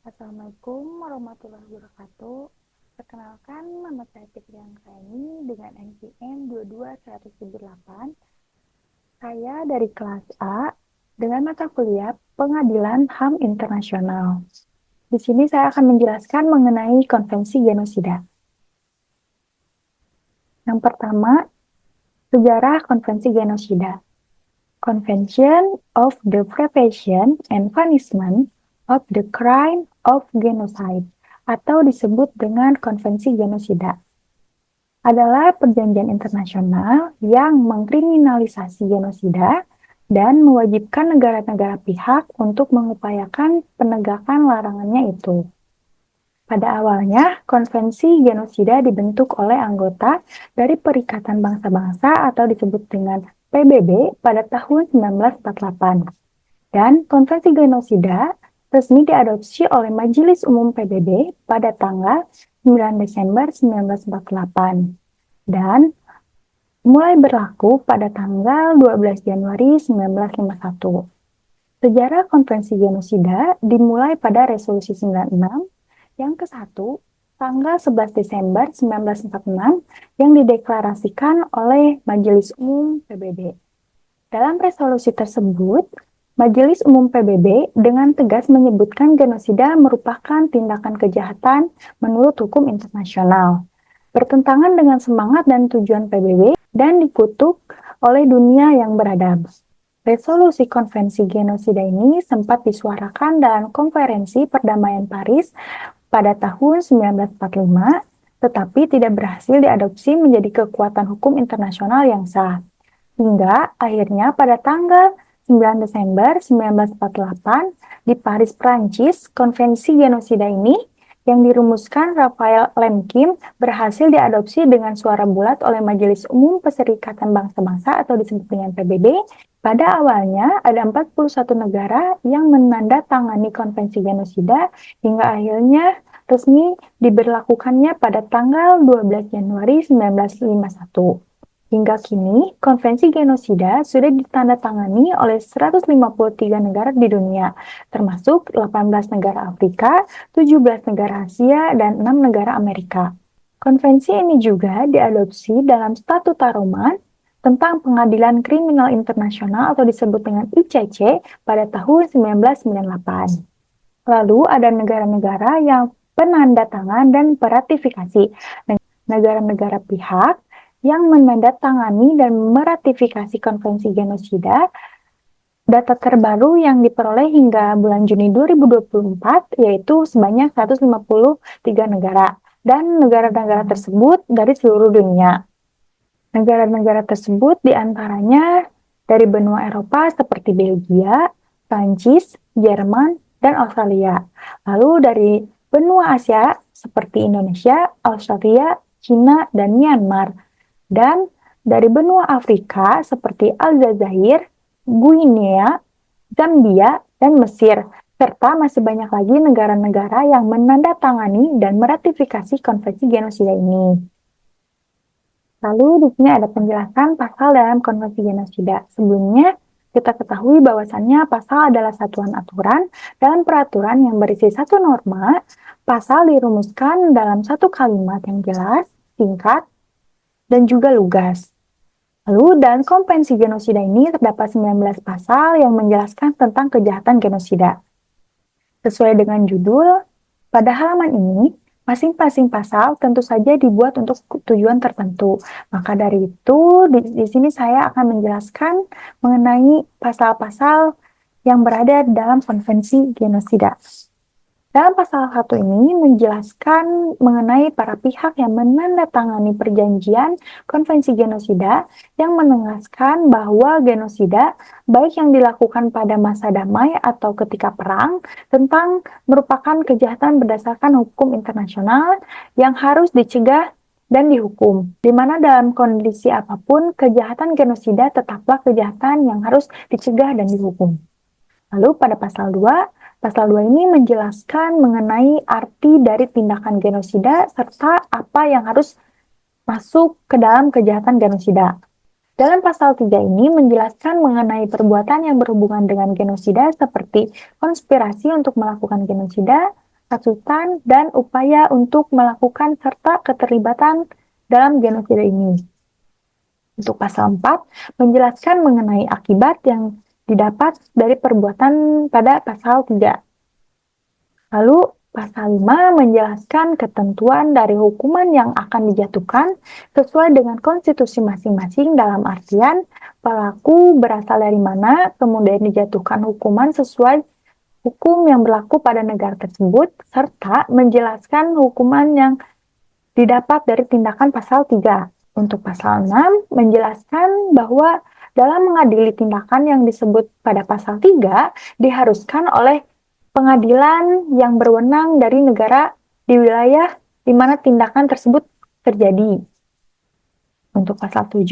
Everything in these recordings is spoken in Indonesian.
Assalamualaikum warahmatullahi wabarakatuh. Perkenalkan, nama saya Fitri Anggraini dengan NPM 22178. Saya dari kelas A dengan mata kuliah Pengadilan HAM Internasional. Di sini saya akan menjelaskan mengenai konvensi genosida. Yang pertama, sejarah konvensi genosida. Convention of the Prevention and Punishment of the Crime of Genocide atau disebut dengan Konvensi Genosida adalah perjanjian internasional yang mengkriminalisasi genosida dan mewajibkan negara-negara pihak untuk mengupayakan penegakan larangannya itu. Pada awalnya, konvensi genosida dibentuk oleh anggota dari Perikatan Bangsa-Bangsa atau disebut dengan PBB pada tahun 1948. Dan konvensi genosida resmi diadopsi oleh Majelis Umum PBB pada tanggal 9 Desember 1948 dan mulai berlaku pada tanggal 12 Januari 1951. Sejarah konvensi genosida dimulai pada Resolusi 96 yang ke-1 tanggal 11 Desember 1946 yang dideklarasikan oleh Majelis Umum PBB. Dalam resolusi tersebut, Majelis Umum PBB dengan tegas menyebutkan genosida merupakan tindakan kejahatan menurut hukum internasional, bertentangan dengan semangat dan tujuan PBB dan dikutuk oleh dunia yang beradab. Resolusi konvensi genosida ini sempat disuarakan dalam konferensi perdamaian Paris pada tahun 1945, tetapi tidak berhasil diadopsi menjadi kekuatan hukum internasional yang sah. Hingga akhirnya pada tanggal 9 Desember 1948 di Paris, Prancis, konvensi genosida ini yang dirumuskan Raphael Lemkin berhasil diadopsi dengan suara bulat oleh Majelis Umum Perserikatan Bangsa-Bangsa atau disebut dengan PBB. Pada awalnya ada 41 negara yang menandatangani konvensi genosida hingga akhirnya resmi diberlakukannya pada tanggal 12 Januari 1951. Hingga kini, konvensi genosida sudah ditandatangani oleh 153 negara di dunia, termasuk 18 negara Afrika, 17 negara Asia, dan 6 negara Amerika. Konvensi ini juga diadopsi dalam Statuta Roma tentang Pengadilan Kriminal Internasional atau disebut dengan ICC pada tahun 1998. Lalu ada negara-negara yang penandatangan dan peratifikasi. Negara-negara pihak yang menandatangani dan meratifikasi konvensi genosida. Data terbaru yang diperoleh hingga bulan Juni 2024 yaitu sebanyak 153 negara dan negara-negara tersebut dari seluruh dunia. Negara-negara tersebut diantaranya dari benua Eropa seperti Belgia, Prancis, Jerman, dan Australia. Lalu dari benua Asia seperti Indonesia, Australia, Cina, dan Myanmar. Dan dari benua Afrika seperti Aljazair, Guinea, Zambia, dan Mesir, serta masih banyak lagi negara-negara yang menandatangani dan meratifikasi konvensi genosida ini. Lalu di sini ada penjelasan pasal dalam konvensi genosida. Sebelumnya kita ketahui bahwasannya pasal adalah satuan aturan dalam peraturan yang berisi satu norma. Pasal dirumuskan dalam satu kalimat yang jelas, singkat, dan juga lugas. Lalu dalam konvensi genosida ini terdapat 19 pasal yang menjelaskan tentang kejahatan genosida. Sesuai dengan judul, pada halaman ini, masing-masing pasal tentu saja dibuat untuk tujuan tertentu. Maka dari itu, di sini saya akan menjelaskan mengenai pasal-pasal yang berada dalam konvensi genosida. Dalam pasal 1 ini menjelaskan mengenai para pihak yang menandatangani perjanjian konvensi genosida yang menegaskan bahwa genosida baik yang dilakukan pada masa damai atau ketika perang tentang merupakan kejahatan berdasarkan hukum internasional yang harus dicegah dan dihukum, di mana dalam kondisi apapun kejahatan genosida tetaplah kejahatan yang harus dicegah dan dihukum. Lalu pada pasal 2 ini menjelaskan mengenai arti dari tindakan genosida serta apa yang harus masuk ke dalam kejahatan genosida. Dalam pasal 3 ini menjelaskan mengenai perbuatan yang berhubungan dengan genosida seperti konspirasi untuk melakukan genosida, penghasutan, dan upaya untuk melakukan serta keterlibatan dalam genosida ini. Untuk pasal 4, menjelaskan mengenai akibat yang didapat dari perbuatan pada pasal 3. Lalu, pasal 5 menjelaskan ketentuan dari hukuman yang akan dijatuhkan sesuai dengan konstitusi masing-masing dalam artian pelaku berasal dari mana, kemudian dijatuhkan hukuman sesuai hukum yang berlaku pada negara tersebut, serta menjelaskan hukuman yang didapat dari tindakan pasal 3. Untuk pasal 6, menjelaskan bahwa dalam mengadili tindakan yang disebut pada pasal 3 diharuskan oleh pengadilan yang berwenang dari negara di wilayah di mana tindakan tersebut terjadi. Untuk pasal 7,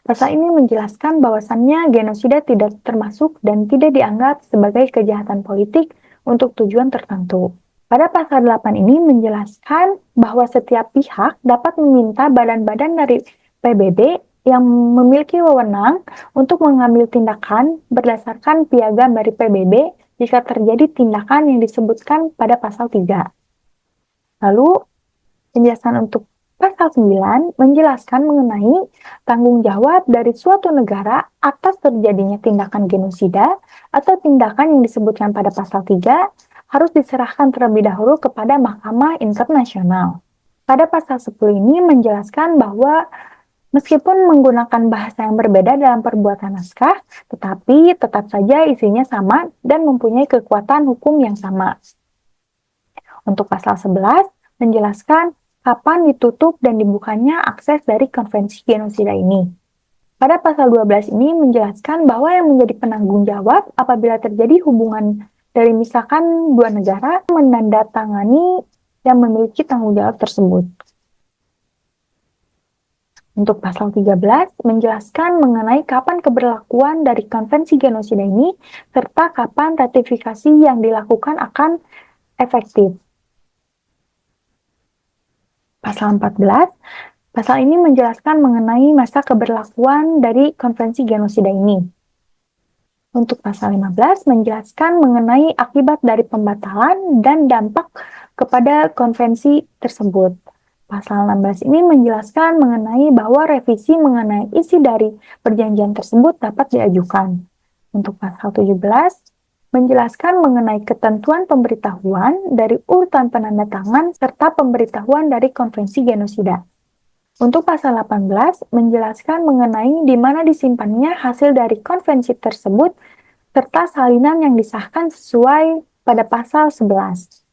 pasal ini menjelaskan bahwasannya genosida tidak termasuk dan tidak dianggap sebagai kejahatan politik untuk tujuan tertentu. Pada pasal 8 ini menjelaskan bahwa setiap pihak dapat meminta badan-badan dari PBB yang memiliki wewenang untuk mengambil tindakan berdasarkan piagam dari PBB jika terjadi tindakan yang disebutkan pada pasal 3. Lalu, penjelasan untuk pasal 9 menjelaskan mengenai tanggung jawab dari suatu negara atas terjadinya tindakan genosida atau tindakan yang disebutkan pada pasal 3 harus diserahkan terlebih dahulu kepada Mahkamah Internasional. Pada pasal 10 ini menjelaskan bahwa meskipun menggunakan bahasa yang berbeda dalam perbuatan naskah, tetapi tetap saja isinya sama dan mempunyai kekuatan hukum yang sama. Untuk pasal 11 menjelaskan kapan ditutup dan dibukanya akses dari konvensi genosida ini. Pada pasal 12 ini menjelaskan bahwa yang menjadi penanggung jawab apabila terjadi hubungan dari misalkan dua negara menandatangani yang memiliki tanggung jawab tersebut. Untuk pasal 13 menjelaskan mengenai kapan keberlakuan dari konvensi genosida ini serta kapan ratifikasi yang dilakukan akan efektif. Pasal 14, pasal ini menjelaskan mengenai masa keberlakuan dari konvensi genosida ini. Untuk pasal 15 menjelaskan mengenai akibat dari pembatalan dan dampak kepada konvensi tersebut. Pasal 16 ini menjelaskan mengenai bahwa revisi mengenai isi dari perjanjian tersebut dapat diajukan. Untuk pasal 17 menjelaskan mengenai ketentuan pemberitahuan dari urutan penandatangan serta pemberitahuan dari konvensi genosida. Untuk pasal 18 menjelaskan mengenai di mana disimpannya hasil dari konvensi tersebut serta salinan yang disahkan sesuai pada pasal 11.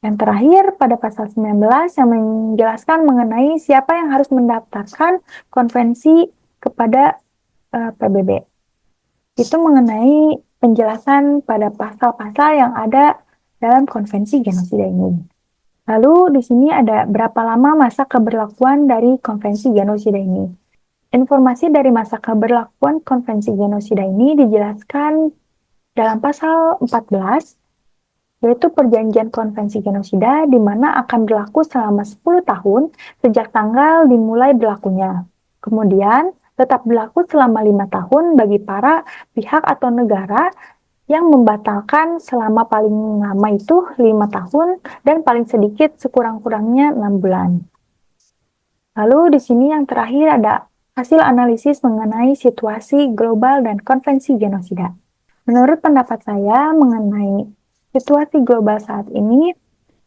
Yang terakhir pada pasal 19 yang menjelaskan mengenai siapa yang harus mendaftarkan konvensi kepada PBB. Itu mengenai penjelasan pada pasal-pasal yang ada dalam konvensi genosida ini. Lalu di sini ada berapa lama masa keberlakuan dari konvensi genosida ini. Informasi dari masa keberlakuan konvensi genosida ini dijelaskan dalam pasal 14, yaitu perjanjian konvensi genosida di mana akan berlaku selama 10 tahun sejak tanggal dimulai berlakunya. Kemudian tetap berlaku selama 5 tahun bagi para pihak atau negara yang membatalkan selama paling lama itu 5 tahun dan paling sedikit sekurang-kurangnya 6 bulan. Lalu di sini yang terakhir ada hasil analisis mengenai situasi global dan konvensi genosida. Menurut pendapat saya mengenai situasi global saat ini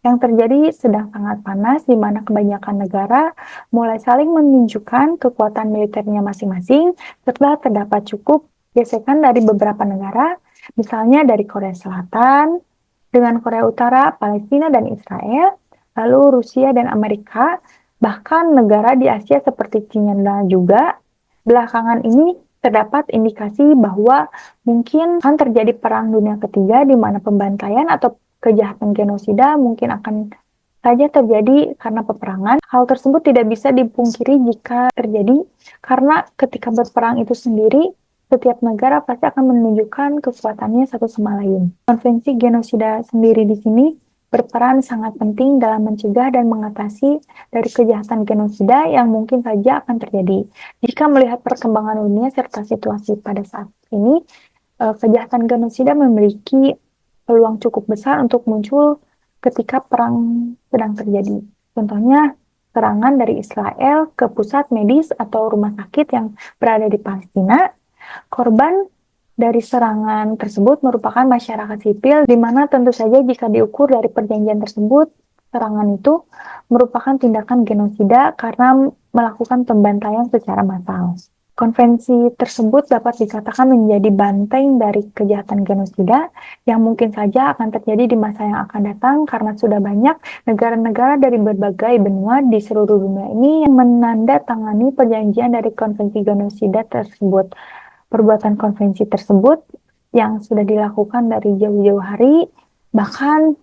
yang terjadi sedang sangat panas di mana kebanyakan negara mulai saling menunjukkan kekuatan militernya masing-masing serta terdapat cukup gesekan dari beberapa negara. Misalnya dari Korea Selatan, dengan Korea Utara, Palestina, dan Israel, lalu Rusia dan Amerika, bahkan negara di Asia seperti China juga. Belakangan ini terdapat indikasi bahwa mungkin akan terjadi perang dunia ketiga di mana pembantaian atau kejahatan genosida mungkin akan saja terjadi karena peperangan. Hal tersebut tidak bisa dipungkiri jika terjadi karena ketika berperang itu sendiri setiap negara pasti akan menunjukkan kekuatannya satu sama lain. Konvensi genosida sendiri di sini berperan sangat penting dalam mencegah dan mengatasi dari kejahatan genosida yang mungkin saja akan terjadi. Jika melihat perkembangan dunia serta situasi pada saat ini, kejahatan genosida memiliki peluang cukup besar untuk muncul ketika perang sedang terjadi. Contohnya, serangan dari Israel ke pusat medis atau rumah sakit yang berada di Palestina. Korban dari serangan tersebut merupakan masyarakat sipil, di mana tentu saja jika diukur dari perjanjian tersebut, serangan itu merupakan tindakan genosida karena melakukan pembantaian secara massal. Konvensi tersebut dapat dikatakan menjadi banteng dari kejahatan genosida yang mungkin saja akan terjadi di masa yang akan datang karena sudah banyak negara-negara dari berbagai benua di seluruh dunia ini yang menandatangani perjanjian dari konvensi genosida tersebut. Perbuatan konvensi tersebut yang sudah dilakukan dari jauh-jauh hari, bahkan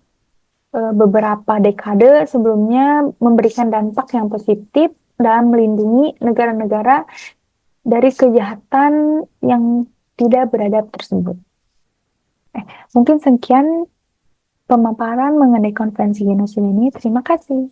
beberapa dekade sebelumnya memberikan dampak yang positif dalam melindungi negara-negara dari kejahatan yang tidak beradab tersebut. Mungkin sekian pemaparan mengenai konvensi genosida ini. Terima kasih.